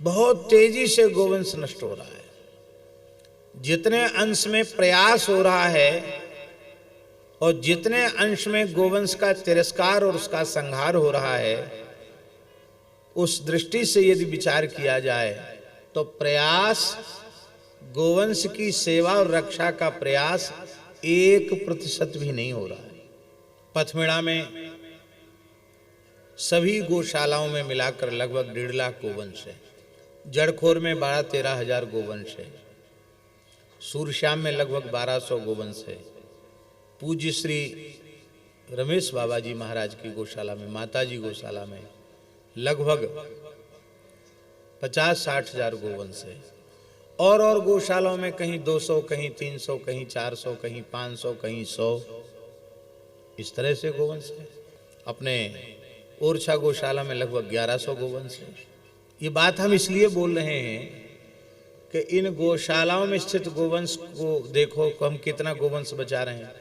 बहुत तेजी से गोवंश नष्ट हो रहा है। जितने अंश में प्रयास हो रहा है और जितने अंश में गोवंश का तिरस्कार और उसका संहार हो रहा है, उस दृष्टि से यदि विचार किया जाए तो प्रयास, गोवंश की सेवा और रक्षा का प्रयास 1% भी नहीं हो रहा है। पथमेड़ा में सभी गौशालाओं में मिलाकर लगभग 1.5 लाख गोवंश है। जड़खोर में 12-13 हजार गोवंश है। सूरश्याम में लगभग 1200 गोवंश है। पूज्य श्री रमेश बाबा जी महाराज की गौशाला में, माताजी गौशाला में लगभग 50-60 हजार गोवंश है। और गौशालाओं में कहीं 200, कहीं 300, कहीं 400, कहीं 500, कहीं 100, इस तरह से गोवंश है। अपने ओरछा गौशाला में लगभग 1100 गोवंश है। ये बात हम इसलिए बोल रहे हैं कि इन गौशालाओं में स्थित गोवंश को देखो हम कितना गोवंश बचा रहे हैं,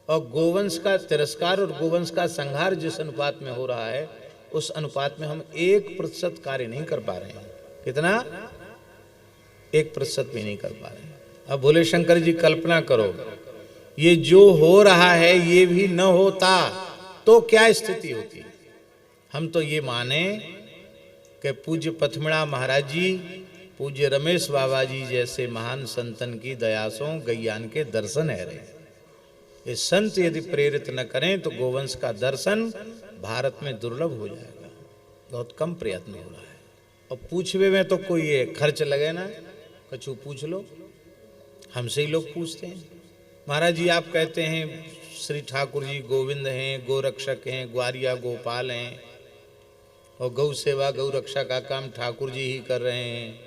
और गोवंश का तिरस्कार और गोवंश का संहार जिस अनुपात में हो रहा है, उस अनुपात में हम 1% कार्य नहीं कर पा रहे हैं। कितना? 1% भी नहीं कर पा रहे हैं। अब भोले शंकर जी कल्पना करो, ये जो हो रहा है ये भी न होता तो क्या स्थिति होती। हम तो ये माने कि पूज्य पथमेड़ा महाराज जी, पूज्य रमेश बाबा जी जैसे महान संतन की दयासों गैयान के दर्शन है रहे। ये संत यदि प्रेरित न करें तो गोवंश का दर्शन भारत में दुर्लभ हो जाएगा। बहुत कम प्रयत्न हो रहा है। और पूछवे में तो कोई ये खर्च लगे ना, कछु पूछ लो, हमसे ही लोग पूछते हैं। महाराज जी आप कहते हैं श्री ठाकुर जी गोविंद हैं, गोरक्षक हैं, ग्वारिया गोपाल हैं, और गौ सेवा गौ रक्षा का काम ठाकुर जी ही कर रहे हैं,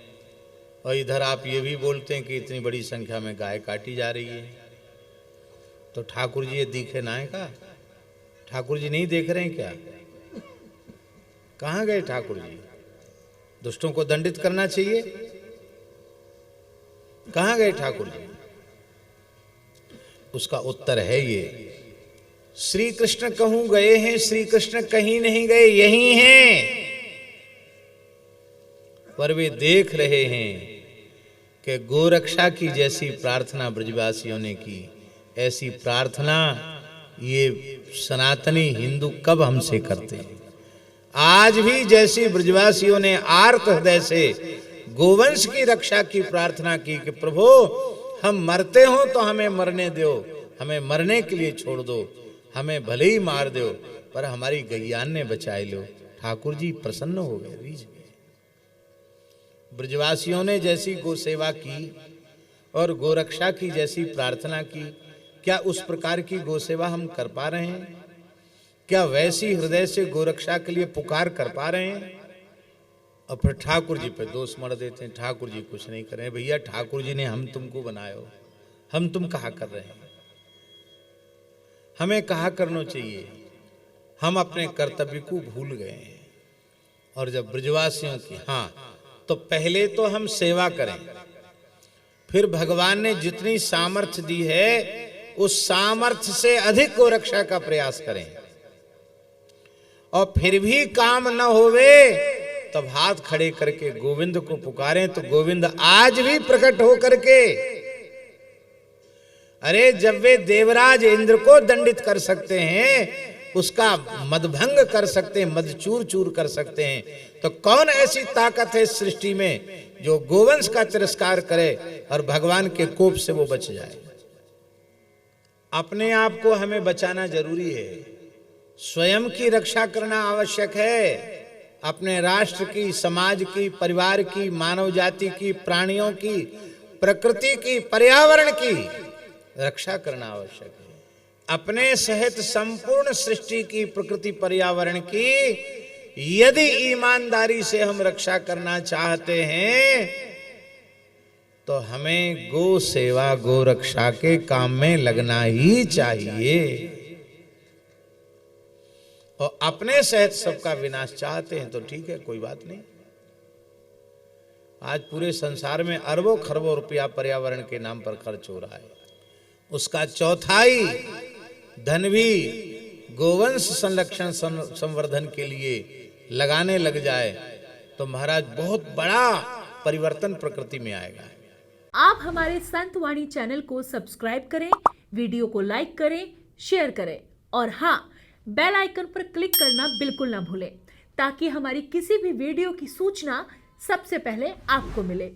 और इधर आप ये भी बोलते हैं कि इतनी बड़ी संख्या में गाय काटी जा रही है। तो ठाकुर जी ये दिखे ना है का? ठाकुर जी नहीं देख रहे हैं क्या? कहाँ गए ठाकुर जी? दुष्टों को दंडित करना चाहिए। कहाँ गए ठाकुर जी? उसका उत्तर है ये, श्री कृष्ण कहूं गए हैं, श्री कृष्ण कहीं नहीं गए, यही हैं। पर वे देख रहे हैं कि गोरक्षा की जैसी प्रार्थना ब्रजवासियों ने की, ऐसी प्रार्थना ये सनातनी हिंदू कब हमसे करते हैं। आज भी जैसी ब्रजवासियों ने आर्त हृदय से गोवंश की रक्षा की प्रार्थना की कि प्रभु हम मरते हो तो हमें मरने दो, हमें मरने के लिए छोड़ दो, हमें भले ही मार दो पर हमारी गैयान ने बचाए लो। ठाकुर जी प्रसन्न हो गए, रीझ गए। ब्रजवासियों ने जैसी गो सेवा की और गोरक्षा की जैसी प्रार्थना की, क्या उस प्रकार की गो सेवा हम कर पा रहे हैं? क्या वैसी हृदय से गोरक्षा के लिए पुकार कर पा रहे हैं? और फिर ठाकुर जी पे दोष मर देते हैं, ठाकुर जी कुछ नहीं कर रहे। भैया ठाकुर जी ने हम तुमको बनाए हो, हम तुम कहा कर रहे हैं? हमें कहा करना चाहिए। हम अपने कर्तव्य को भूल गए हैं। और जब ब्रजवासियों की, हाँ, तो पहले तो हम सेवा करें, फिर भगवान ने जितनी सामर्थ्य दी है उस सामर्थ्य से अधिक को रक्षा का प्रयास करें। और फिर भी काम न होवे तब हाथ खड़े करके गोविंद को पुकारें, तो गोविंद आज भी प्रकट हो करके, अरे जब वे देवराज इंद्र को दंडित कर सकते हैं, उसका मदभंग कर सकते हैं, मद चूर चूर कर सकते हैं, तो कौन ऐसी ताकत है इस सृष्टि में जो गोवंश का तिरस्कार करे और भगवान के कोप से वो बच जाए। अपने आप को हमें बचाना जरूरी है, स्वयं की रक्षा करना आवश्यक है। अपने राष्ट्र की, समाज की, परिवार की, मानव जाति की, प्राणियों की, प्रकृति की, पर्यावरण की रक्षा करना आवश्यक है। अपने सहित संपूर्ण सृष्टि की, प्रकृति पर्यावरण की यदि ईमानदारी से हम रक्षा करना चाहते हैं तो हमें गो सेवा, गो रक्षा के काम में लगना ही चाहिए। और अपने सहित सबका विनाश चाहते हैं तो ठीक है, कोई बात नहीं। आज पूरे संसार में अरबों खरबों रुपया पर्यावरण के नाम पर खर्च हो रहा है, उसका चौथाई धन भी गोवंश संरक्षण संवर्धन के लिए लगाने लग जाए तो महाराज बहुत बड़ा परिवर्तन प्रकृति में आएगा। आप हमारे संत वाणी चैनल को सब्सक्राइब करें, वीडियो को लाइक करें, शेयर करें और हाँ, बेल आइकन पर क्लिक करना बिल्कुल ना भूलें ताकि हमारी किसी भी वीडियो की सूचना सबसे पहले आपको मिले।